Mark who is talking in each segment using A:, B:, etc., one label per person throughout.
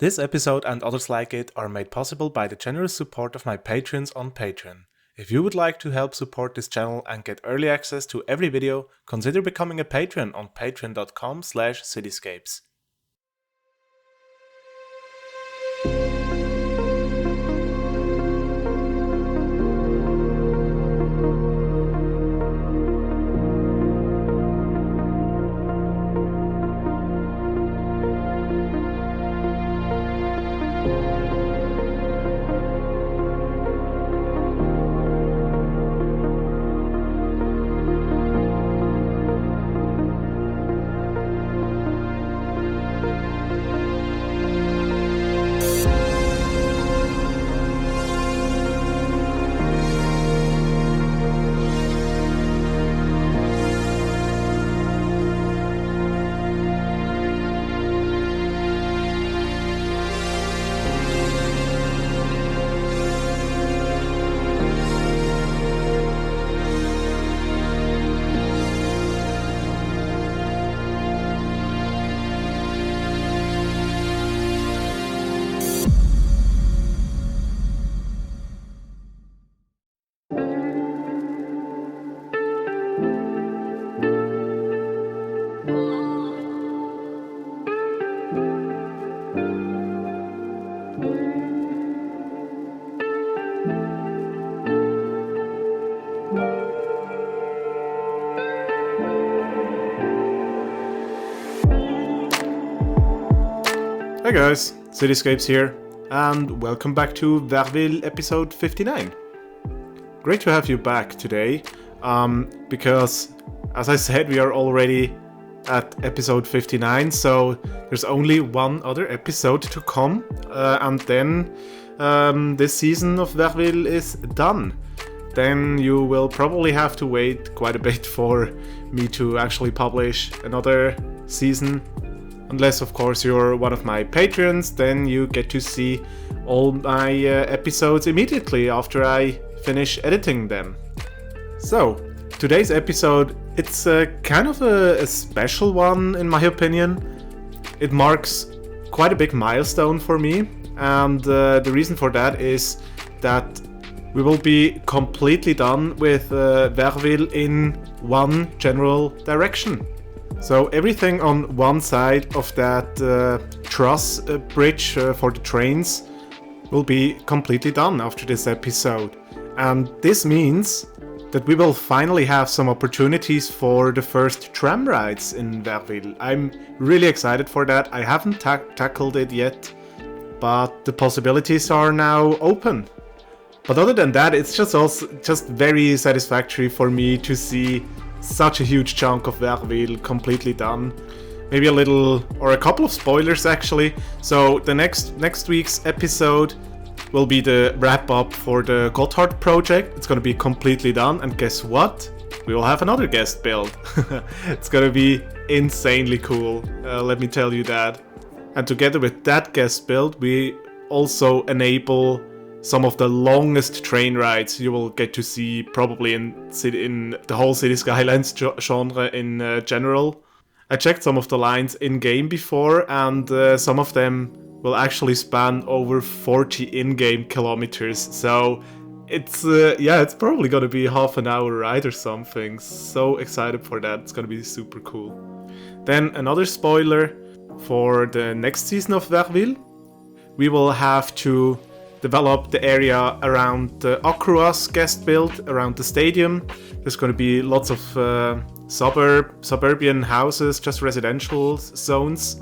A: This episode and others like it are made possible by the generous support of my patrons on Patreon. If you would like to help support this channel and get early access to every video, consider becoming a patron on patreon.com/CityScapes. Hey guys, CityScapes here, and welcome back to Verville episode 59. Great to have you back today, because, as I said, we are already at episode 59, so there's only one other episode to come, and then this season of Verville is done. Then you will probably have to wait quite a bit for me to actually publish another season. Unless, of course, you're one of my patrons, then you get to see all my episodes immediately after I finish editing them. So, today's episode, it's kind of a special one in my opinion. It marks quite a big milestone for me, and the reason for that is that we will be completely done with Verville in one general direction. So everything on one side of that truss bridge for the trains will be completely done after this episode. And this means that we will finally have some opportunities for the first tram rides in Verville. I'm really excited for that. I haven't tackled it yet, but the possibilities are now open. But other than that, it's just very satisfactory for me to see such a huge chunk of Verville completely done. Maybe a little, or a couple of spoilers actually. So the next week's episode will be the wrap up for the Gotthard project. It's gonna be completely done, and guess what? We will have another guest build. It's gonna be insanely cool, let me tell you that. And together with that guest build, we also enable some of the longest train rides you will get to see probably in the whole City Skylines genre in general. I checked some of the lines in-game before, and some of them will actually span over 40 in-game kilometers. So it's probably gonna be half an hour ride or something. So excited for that, it's gonna be super cool. Then another spoiler for the next season of Verville. We will have to develop the area around the Akruas guest build, around the stadium. There's going to be lots of suburban houses, just residential zones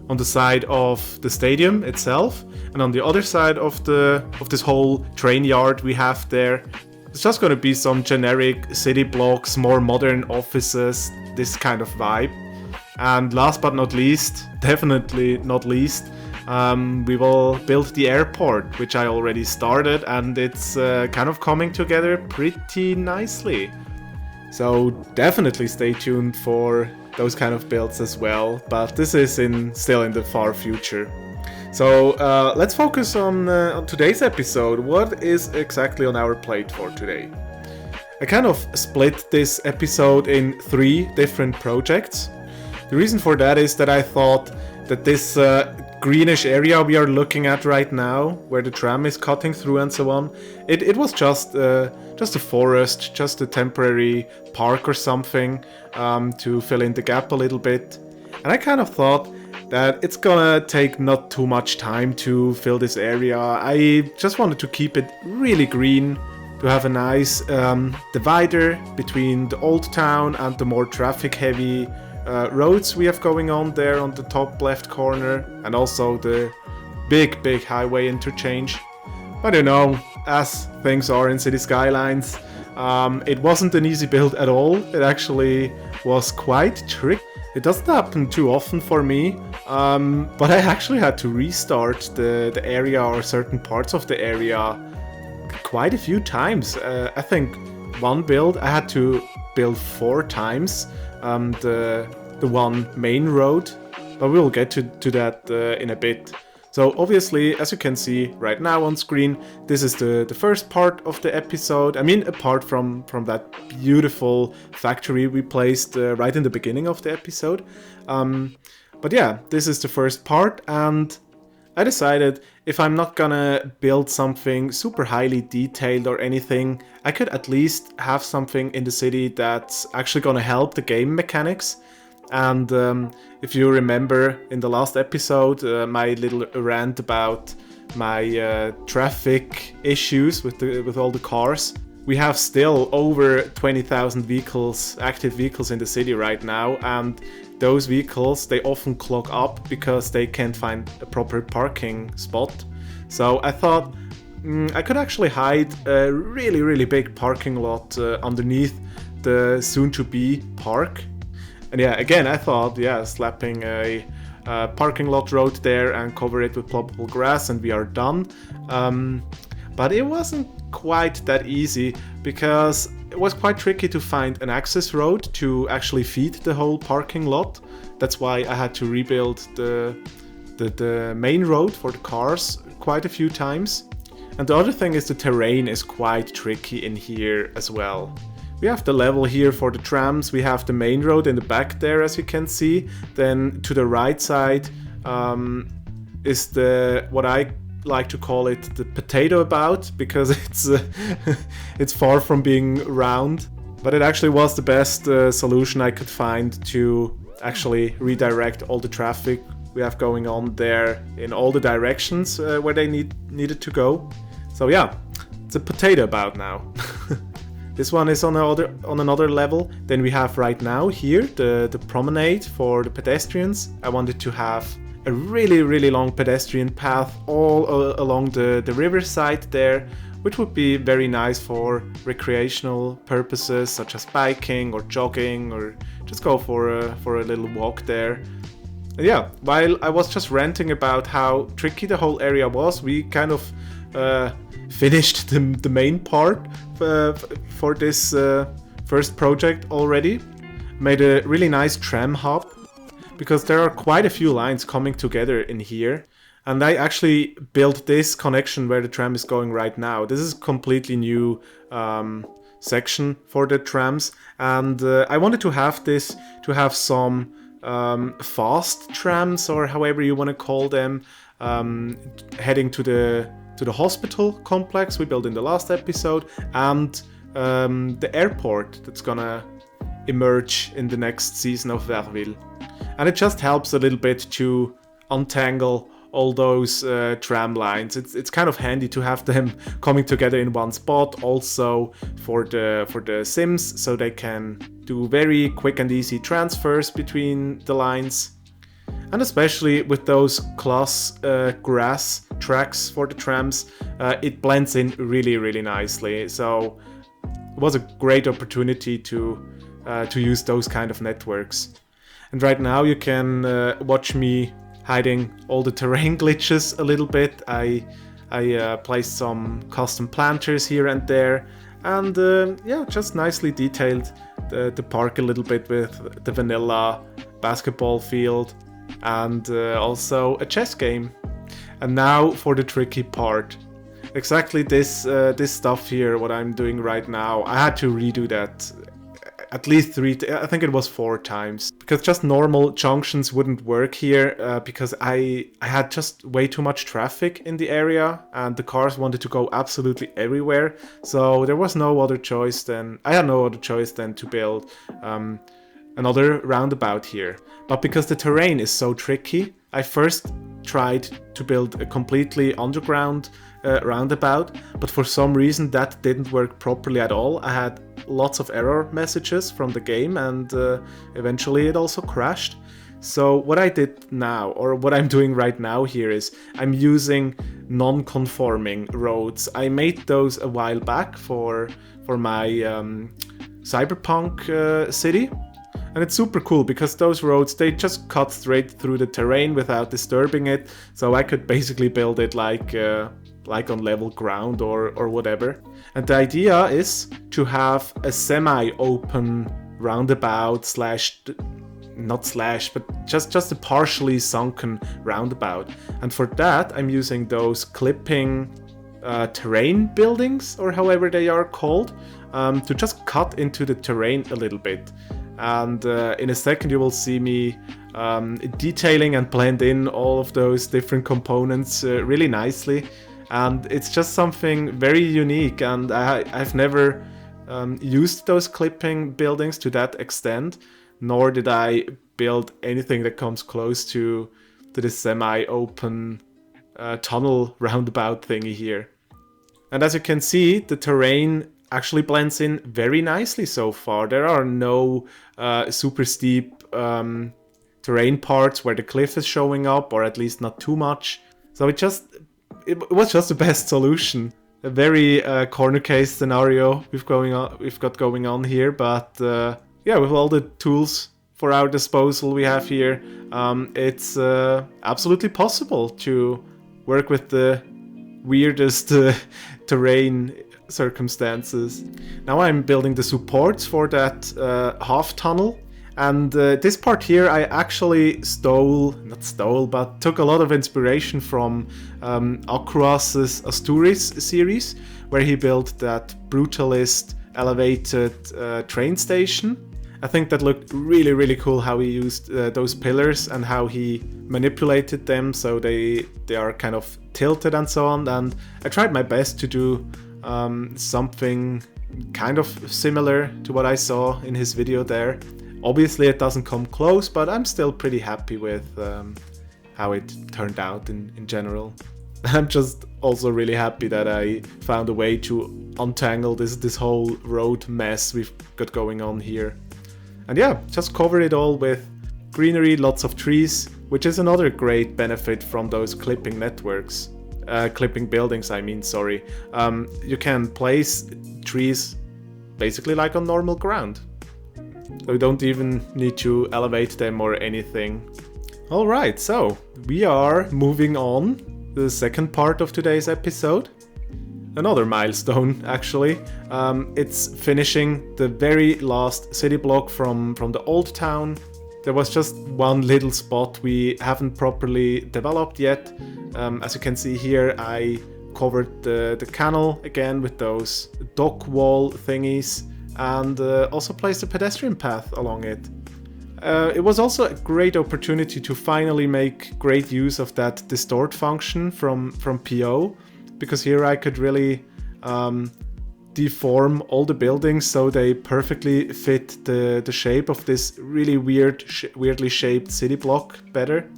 A: on the side of the stadium itself, and on the other side of this whole train yard we have there, it's just going to be some generic city blocks, more modern offices, this kind of vibe. And last but not least, definitely not least, we will build the airport, which I already started, and it's kind of coming together pretty nicely. So definitely stay tuned for those kind of builds as well, but this is still in the far future. So let's focus on today's episode. What is exactly on our plate for today? I kind of split this episode in 3 different projects. The reason for that is that I thought that this greenish area we are looking at right now, where the tram is cutting through and so on, it was just a forest, just a temporary park or something to fill in the gap a little bit. And I kind of thought that it's gonna take not too much time to fill this area. I just wanted to keep it really green, to have a nice divider between the old town and the more traffic heavy roads we have going on there on the top left corner, and also the big highway interchange. But you know, as things are in City Skylines, it wasn't an easy build at all. It actually was quite tricky. It doesn't happen too often for me, but I actually had to restart the area or certain parts of the area quite a few times. I think one build I had to build 4 times, the one main road, but we'll get to that in a bit. So obviously, as you can see right now on screen, this is the first part of the episode. I mean, apart from that beautiful factory we placed right in the beginning of the episode. But yeah, this is the first part, and I decided if I'm not gonna build something super highly detailed or anything, I could at least have something in the city that's actually gonna help the game mechanics. And if you remember in the last episode, my little rant about my traffic issues with all the cars, we have still over 20,000 vehicles, active vehicles in the city right now, and those vehicles, they often clog up because they can't find a proper parking spot. So I thought I could actually hide a really big parking lot underneath the soon-to-be park. And yeah, again, I thought, yeah, slapping a parking lot road there and cover it with ploppable grass and we are done. But it wasn't quite that easy, because it was quite tricky to find an access road to actually feed the whole parking lot. That's why I had to rebuild the main road for the cars quite a few times. And the other thing is the terrain is quite tricky in here as well. We have the level here for the trams, we have the main road in the back there, as you can see. Then to the right side is what I like to call it, the potato about, because it's far from being round. But it actually was the best solution I could find to actually redirect all the traffic we have going on there in all the directions where they needed to go. So yeah, it's a potato about now. This one is on another level. Then we have right now here the promenade for the pedestrians. I wanted to have a really long pedestrian path all along the riverside there, which would be very nice for recreational purposes such as biking or jogging, or just go for a little walk there. And yeah, while I was just ranting about how tricky the whole area was, we kind of finished the main part for this first project already. Made a really nice tram hub, because there are quite a few lines coming together in here. And I actually built this connection where the tram is going right now. This is a completely new section for the trams, and I wanted to have this to have some fast trams, or however you want to call them, heading to the hospital complex we built in the last episode, and the airport that's gonna emerge in the next season of Verville. And it just helps a little bit to untangle all those tram lines. It's kind of handy to have them coming together in one spot, also for the Sims, so they can do very quick and easy transfers between the lines. And especially with those grass tracks for the trams, it blends in really nicely. So it was a great opportunity to use those kind of networks. And right now you can watch me hiding all the terrain glitches a little bit. I placed some custom planters here and there, and yeah, just nicely detailed the park a little bit with the vanilla basketball field, and also a chess game. And now for the tricky part. Exactly this stuff here, what I'm doing right now, I had to redo that at least I think it was 4 times, because just normal junctions wouldn't work here, because I had just way too much traffic in the area and the cars wanted to go absolutely everywhere. So there was no other choice than, I had no other choice than to build another roundabout here. But because the terrain is so tricky, I first tried to build a completely underground roundabout, but for some reason that didn't work properly at all. I had lots of error messages from the game, and eventually it also crashed. So what I did now, or what I'm doing right now here, is I'm using non-conforming roads. I made those a while back for my cyberpunk city. And it's super cool because those roads, they just cut straight through the terrain without disturbing it. So I could basically build it like on level ground or whatever. And the idea is to have a semi-open roundabout but just a partially sunken roundabout. And for that, I'm using those clipping terrain buildings, or however they are called, to just cut into the terrain a little bit. And in a second you will see me detailing and blend in all of those different components really nicely. And it's just something very unique, and I've never used those clipping buildings to that extent, nor did I build anything that comes close to this semi-open tunnel roundabout thingy here. And as you can see, the terrain actually blends in very nicely so far. There are no super steep terrain parts where the cliff is showing up, or at least not too much. So it was just the best solution. A very corner case scenario we've got going on here, but yeah, with all the tools for our disposal we have here, it's absolutely possible to work with the weirdest terrain circumstances. Now I'm building the supports for that half tunnel, and this part here I actually but took a lot of inspiration from Acroas's Asturias series, where he built that brutalist elevated train station. I think that looked really, really cool how he used those pillars and how he manipulated them so they are kind of tilted and so on, and I tried my best to do something kind of similar to what I saw in his video there. Obviously it doesn't come close, but I'm still pretty happy with how it turned out in general. I'm just also really happy that I found a way to untangle this whole road mess we've got going on here. And yeah, just cover it all with greenery, lots of trees, which is another great benefit from those clipping networks. Clipping buildings, I mean, sorry. You can place trees basically like on normal ground. So you don't even need to elevate them or anything. Alright, so we are moving on to the second part of today's episode. Another milestone, actually. It's finishing the very last city block from the old town. There was just one little spot we haven't properly developed yet. As you can see here, I covered the canal again with those dock wall thingies, and also placed a pedestrian path along it. It was also a great opportunity to finally make great use of that distort function from PO, because here I could really deform all the buildings so they perfectly fit the shape of this really weirdly shaped city block better.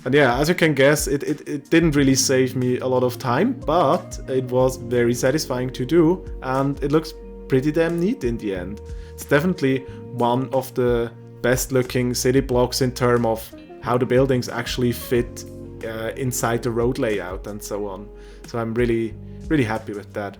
A: And yeah, as you can guess, it didn't really save me a lot of time, but it was very satisfying to do, and it looks pretty damn neat in the end. It's definitely one of the best looking city blocks in terms of how the buildings actually fit inside the road layout and so on. So I'm really, really happy with that.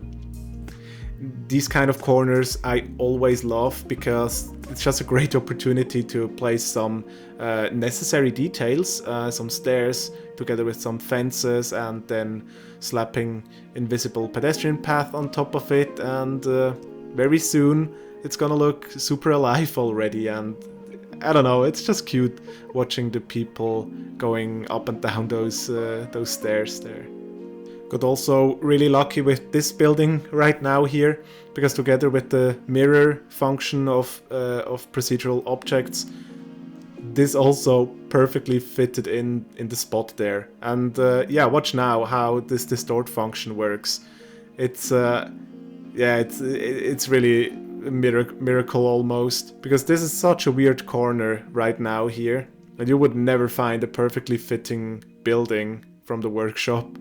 A: These kind of corners I always love, because it's just a great opportunity to place some necessary details, some stairs together with some fences, and then slapping invisible pedestrian path on top of it, and very soon it's gonna look super alive already. And I don't know, it's just cute watching the people going up and down those stairs there. Got also really lucky with this building right now here, because together with the mirror function of procedural objects, this also perfectly fitted in the spot there. And yeah, watch now how this distort function works. It's it's really a miracle almost, because this is such a weird corner right now here, and you would never find a perfectly fitting building from the workshop.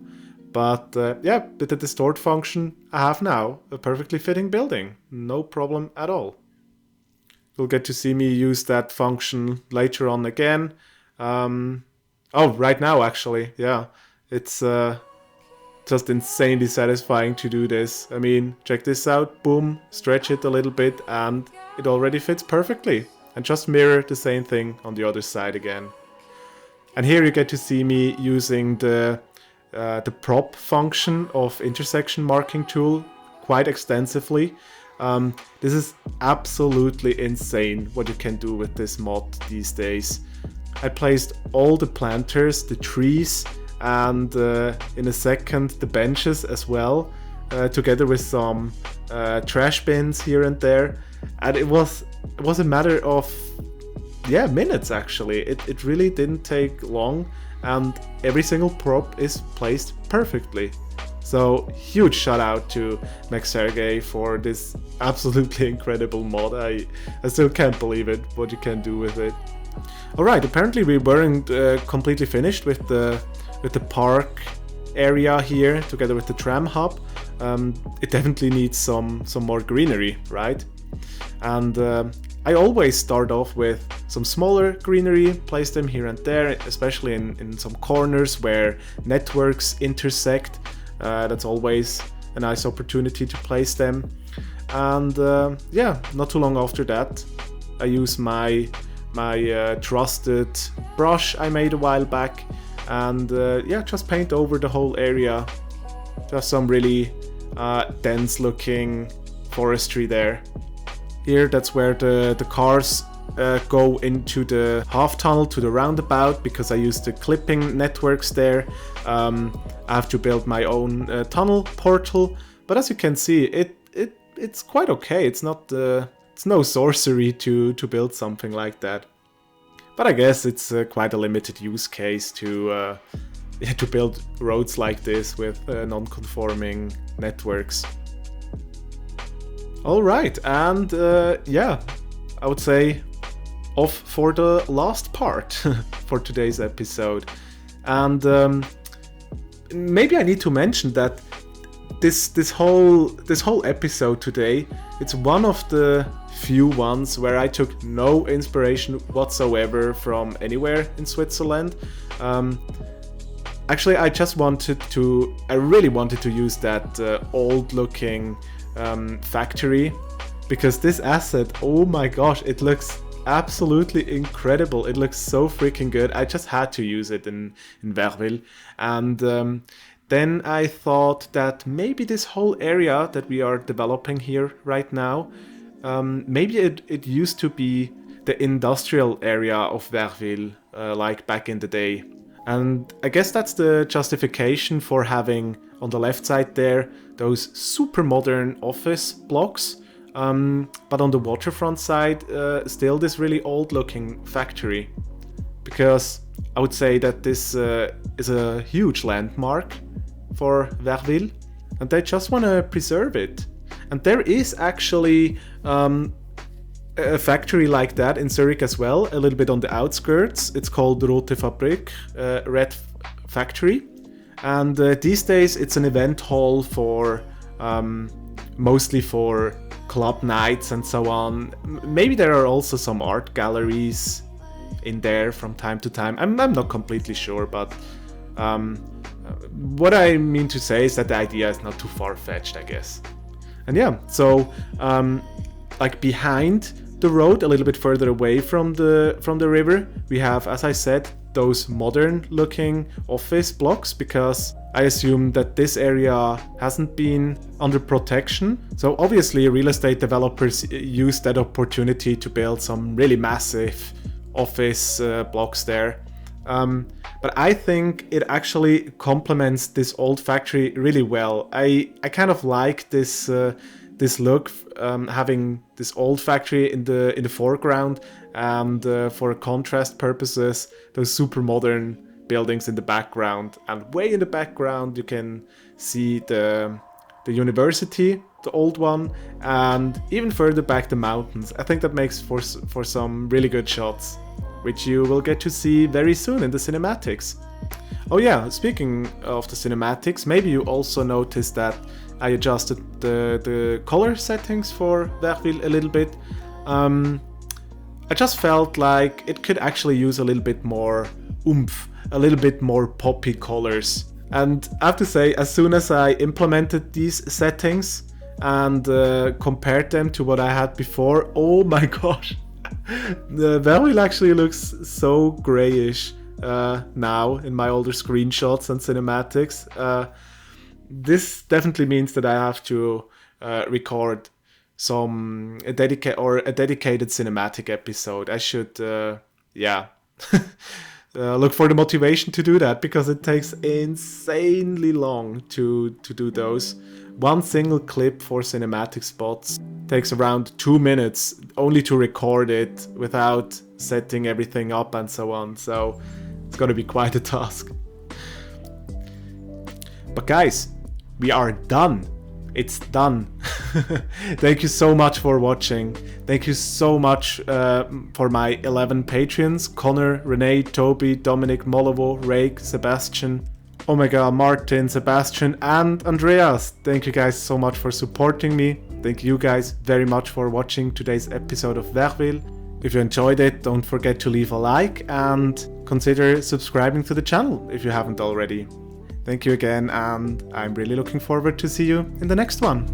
A: But yeah, with the distort function, I have now a perfectly fitting building. No problem at all. You'll get to see me use that function later on again. Oh, right now actually, yeah. It's just insanely satisfying to do this. I mean, check this out, boom, stretch it a little bit and it already fits perfectly. And just mirror the same thing on the other side again. And here you get to see me using the prop function of intersection marking tool quite extensively. This is absolutely insane what you can do with this mod these days. I placed all the planters, the trees, and in a second the benches as well, together with some trash bins here and there. And it was a matter of minutes actually. It really didn't take long, and every single prop is placed perfectly. So huge shout out to Max Sergey for this absolutely incredible mod. I still can't believe it, what you can do with it. Alright, apparently we weren't completely finished with the park area here, together with the tram hub. It definitely needs some more greenery, right? And I always start off with some smaller greenery, place them here and there, especially in some corners where networks intersect. That's always a nice opportunity to place them. And yeah, not too long after that, I use my trusted brush I made a while back, and yeah, just paint over the whole area. Just some really dense looking forestry there. Here, that's where the cars go into the half tunnel to the roundabout, because I use the clipping networks there. I have to build my own tunnel portal, but as you can see, it's quite okay. It's no sorcery to build something like that. But I guess it's quite a limited use case to build roads like this with non-conforming networks. Alright, and yeah, I would say off for the last part for today's episode. And maybe I need to mention that this whole episode today, it's one of the few ones where I took no inspiration whatsoever from anywhere in Switzerland. Actually, I really wanted to use that old looking factory, because this asset, oh my gosh, it looks absolutely incredible. It looks so freaking good. I just had to use it in Verville. And then I thought that maybe this whole area that we are developing here right now, maybe it used to be the industrial area of Verville, like back in the day. And I guess that's the justification for having on the left side there those super modern office blocks, but on the waterfront side still this really old looking factory. Because I would say that this is a huge landmark for Verville, and they just want to preserve it. And there is actually a factory like that in Zurich as well, a little bit on the outskirts. It's called Rote Fabrik, Red Factory. And these days it's an event hall for mostly for club nights and so on. Maybe there are also some art galleries in there from time to time. I'm not completely sure, but what I mean to say is that the idea is not too far-fetched, I guess. And yeah, so like behind the road, a little bit further away from the river, we have, as I said, those modern looking office blocks, because I assume that this area hasn't been under protection. So obviously real estate developers use that opportunity to build some really massive office blocks there. But I think it actually complements this old factory really well. I kind of like this this look, having this old factory in the foreground, and for contrast purposes, those super modern buildings in the background. And way in the background, you can see the university, the old one, and even further back the mountains. I think that makes for some really good shots, which you will get to see very soon in the cinematics. Oh yeah, speaking of the cinematics, maybe you also noticed that I adjusted the color settings for Verville a little bit. I just felt like it could actually use a little bit more oomph, a little bit more poppy colors. And I have to say, as soon as I implemented these settings and compared them to what I had before, oh my gosh, the Verville actually looks so grayish now in my older screenshots and cinematics. This definitely means that I have to record a dedicated cinematic episode. I should, yeah. Look for the motivation to do that, because it takes insanely long to do those. One single clip for cinematic spots takes around 2 minutes only to record it without setting everything up and so on, so it's gonna be quite a task. But guys, we are done. It's done. Thank you so much for watching. Thank you so much for my 11 Patreons: Connor, Renee, Toby, Dominic, Molovo, Rake, Sebastian, oh my god, Martin, Sebastian, and Andreas. Thank you guys so much for supporting me. Thank you guys very much for watching today's episode of Verville. If you enjoyed it, don't forget to leave a like and consider subscribing to the channel if you haven't already. Thank you again, and I'm really looking forward to see you in the next one.